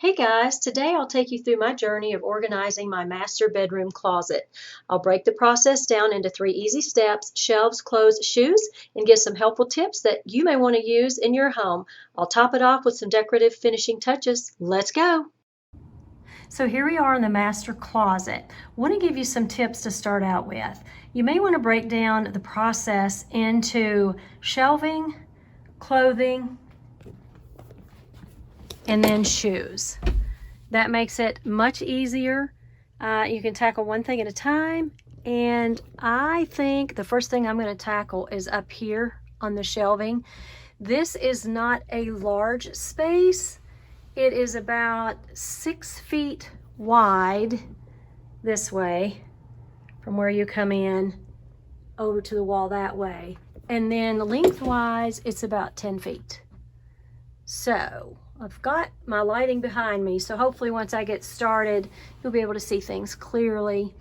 Hey guys, today I'll take you through my journey of organizing my master bedroom closet. I'll break the process down into 3 easy steps: shelves, clothes, shoes, and give some helpful tips that you may want to use in your home. I'll top it off with some decorative finishing touches. Let's go! So here we are in the master closet. I want to give you some tips to start out with. You may want to break down the process into shelving, clothing, and then shoes. That makes it much easier. You can tackle one thing at a time, and I think the first thing I'm going to tackle is up here on the shelving. This is not a large space. It is about 6 feet wide this way from where you come in over to the wall that way, and then lengthwise it's about 10 feet. So I've got my lighting behind me, so hopefully once I get started, you'll be able to see things clearly.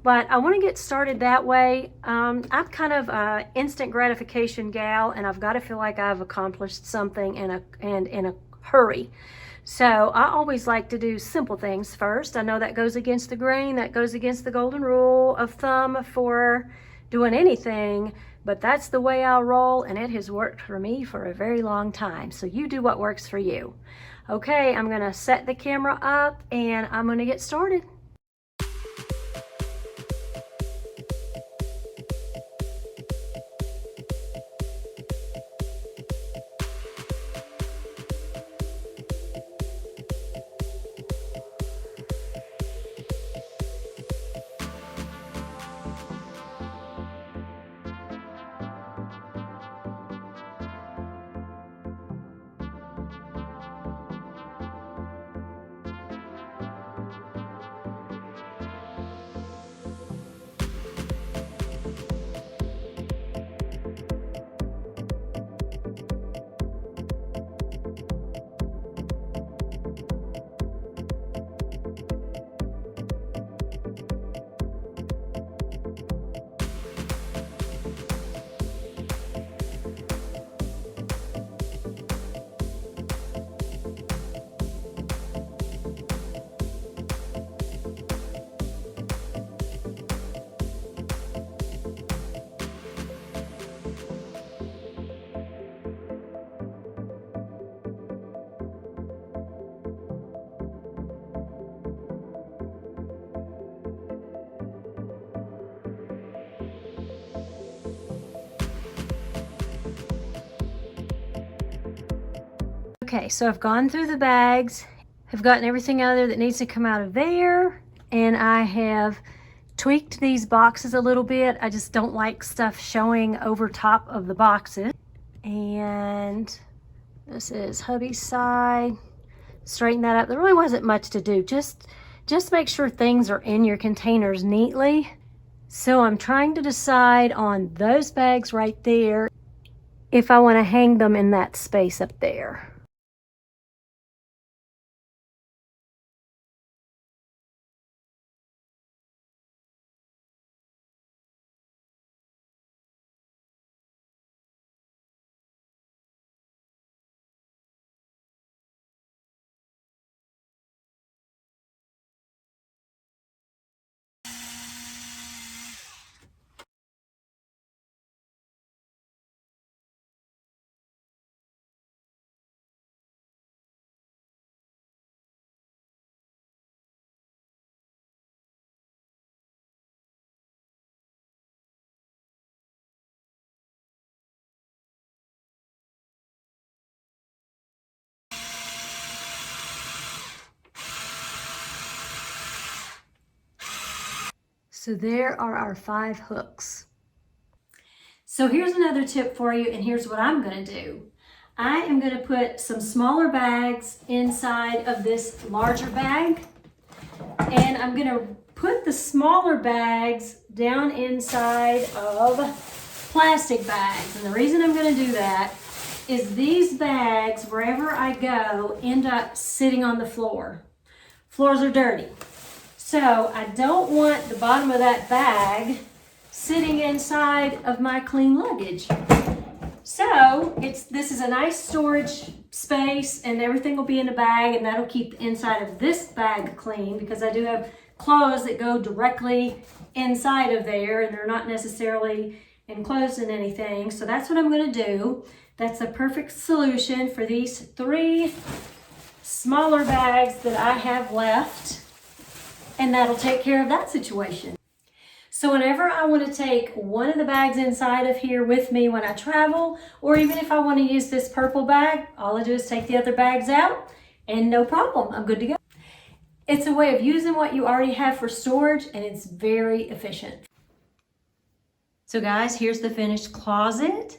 But I want to get started that way. I'm kind of an instant gratification gal, and I've got to feel like I've accomplished something in a hurry. So I always like to do simple things first. I know that goes against the grain, that goes against the golden rule of thumb for doing anything, but that's the way I'll roll, and it has worked for me for a very long time. So you do what works for you. Okay, I'm gonna set the camera up and I'm gonna get started. Okay, so I've gone through the bags. I've gotten everything out of there that needs to come out of there, and I have tweaked these boxes a little bit. I just don't like stuff showing over top of the boxes. And this is hubby's side. Straighten that up. There really wasn't much to do. Just make sure things are in your containers neatly. So I'm trying to decide on those bags right there if I want to hang them in that space up there. So there are our 5 hooks. So here's another tip for you, and here's what I'm going to do. I am going to put some smaller bags inside of this larger bag, and I'm going to put the smaller bags down inside of plastic bags. And the reason I'm going to do that is these bags, wherever I go, end up sitting on the floor. Floors are dirty. So I don't want the bottom of that bag sitting inside of my clean luggage. So this is a nice storage space, and everything will be in a bag, and that'll keep the inside of this bag clean, because I do have clothes that go directly inside of there, and they're not necessarily enclosed in anything. So that's what I'm going to do. That's a perfect solution for these 3 smaller bags that I have left, and that'll take care of that situation. So whenever I want to take one of the bags inside of here with me when I travel, or even if I want to use this purple bag, all I do is take the other bags out and no problem, I'm good to go. It's a way of using what you already have for storage, and it's very efficient. So guys, here's the finished closet.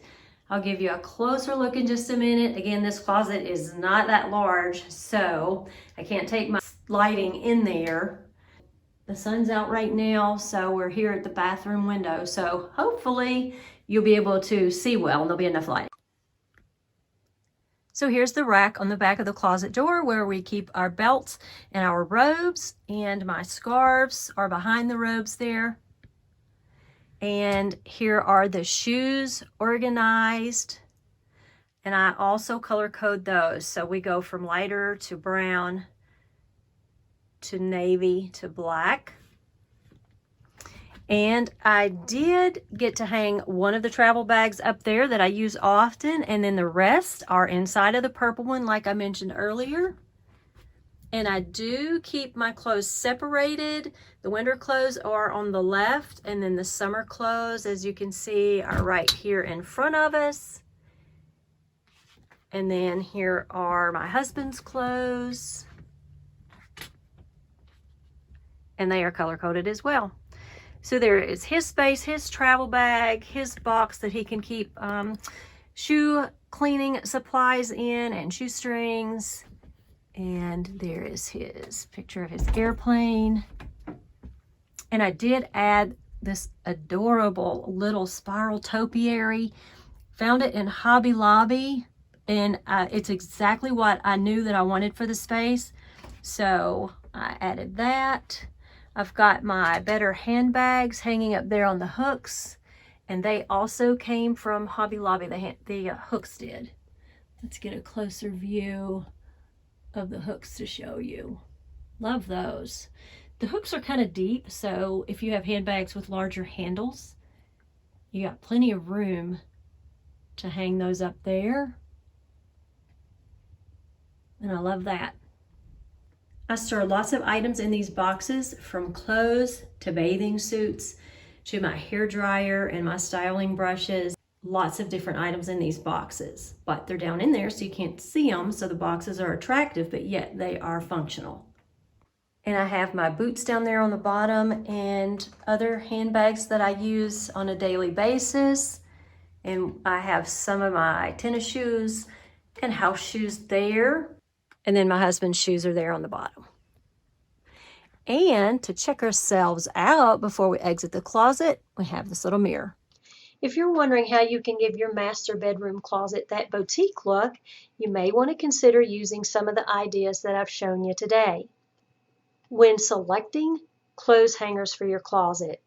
I'll give you a closer look in just a minute. Again, this closet is not that large, so I can't take my lighting in there. The sun's out right now, so we're here at the bathroom window. So hopefully you'll be able to see well, and there'll be enough light. So here's the rack on the back of the closet door where we keep our belts and our robes, and my scarves are behind the robes there. And here are the shoes organized, and I also color code those. So we go from lighter to brown to navy to black. And I did get to hang one of the travel bags up there that I use often, and then the rest are inside of the purple one like I mentioned earlier. And I do keep my clothes separated. The winter clothes are on the left, and then the summer clothes, as you can see, are right here in front of us. And then here are my husband's clothes, and they are color coded as well. So there is his space, his travel bag, his box that he can keep shoe cleaning supplies in and shoestrings. And there is his picture of his airplane. And I did add this adorable little spiral topiary. Found it in Hobby Lobby, and it's exactly what I knew that I wanted for the space. So I added that. I've got my Better handbags hanging up there on the hooks, and they also came from Hobby Lobby. The hooks did. Let's get a closer view of the hooks to show you. Love those. The hooks are kind of deep, so if you have handbags with larger handles, you got plenty of room to hang those up there. And I love that. I store lots of items in these boxes, from clothes to bathing suits to my hair dryer and my styling brushes. Lots of different items in these boxes, but they're down in there so you can't see them, so the boxes are attractive, but yet they are functional. And I have my boots down there on the bottom, and other handbags that I use on a daily basis. And I have some of my tennis shoes and house shoes there. And then my husband's shoes are there on the bottom. And to check ourselves out before we exit the closet, we have this little mirror. If you're wondering how you can give your master bedroom closet that boutique look, you may want to consider using some of the ideas that I've shown you today. When selecting clothes hangers for your closet,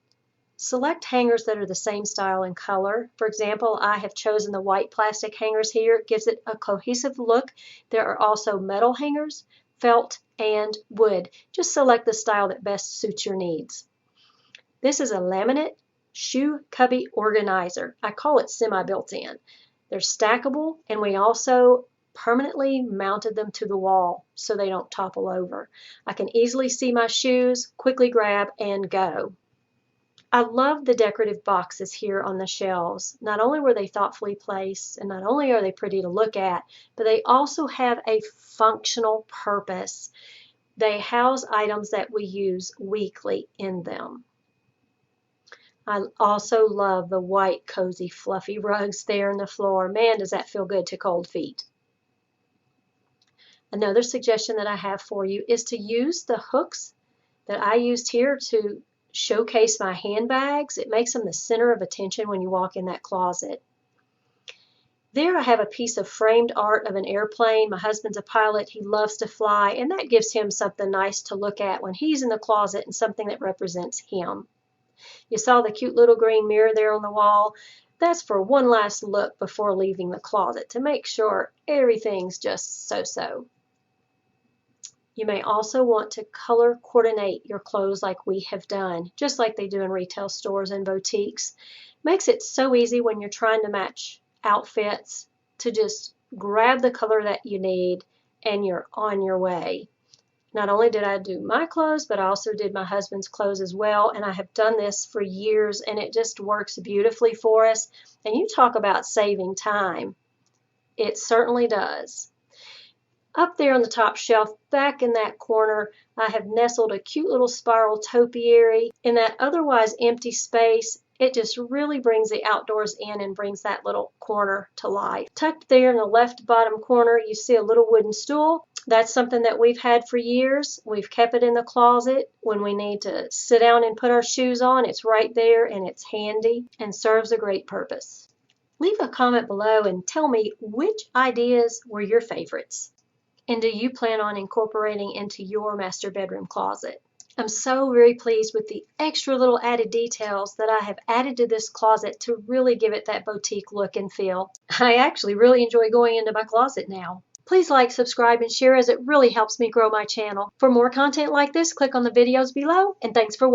select hangers that are the same style and color. For example, I have chosen the white plastic hangers here. It gives it a cohesive look. There are also metal hangers, felt, and wood. Just select the style that best suits your needs. This is a laminate shoe cubby organizer. I call it semi-built-in. They're stackable, and we also permanently mounted them to the wall so they don't topple over. I can easily see my shoes, quickly grab, and go. I love the decorative boxes here on the shelves. Not only were they thoughtfully placed, and not only are they pretty to look at, but they also have a functional purpose. They house items that we use weekly in them. I also love the white, cozy, fluffy rugs there on the floor. Man, does that feel good to cold feet. Another suggestion that I have for you is to use the hooks that I used here to showcase my handbags. It makes them the center of attention when you walk in that closet. There I have a piece of framed art of an airplane. My husband's a pilot. He loves to fly, and that gives him something nice to look at when he's in the closet, and something that represents him. You saw the cute little green mirror there on the wall. That's for one last look before leaving the closet to make sure everything's just so-so. You may also want to color coordinate your clothes like we have done, just like they do in retail stores and boutiques. Makes it so easy when you're trying to match outfits to just grab the color that you need and you're on your way. Not only did I do my clothes, but I also did my husband's clothes as well, and I have done this for years, and it just works beautifully for us. And you talk about saving time. It certainly does. Up there on the top shelf, back in that corner, I have nestled a cute little spiral topiary. In that otherwise empty space, it just really brings the outdoors in and brings that little corner to life. Tucked there in the left bottom corner, you see a little wooden stool. That's something that we've had for years. We've kept it in the closet. When we need to sit down and put our shoes on, it's right there and it's handy and serves a great purpose. Leave a comment below and tell me which ideas were your favorites. And do you plan on incorporating into your master bedroom closet? I'm so very pleased with the extra little added details that I have added to this closet to really give it that boutique look and feel. I actually really enjoy going into my closet now. Please like, subscribe, and share as it really helps me grow my channel. For more content like this, click on the videos below, and thanks for watching.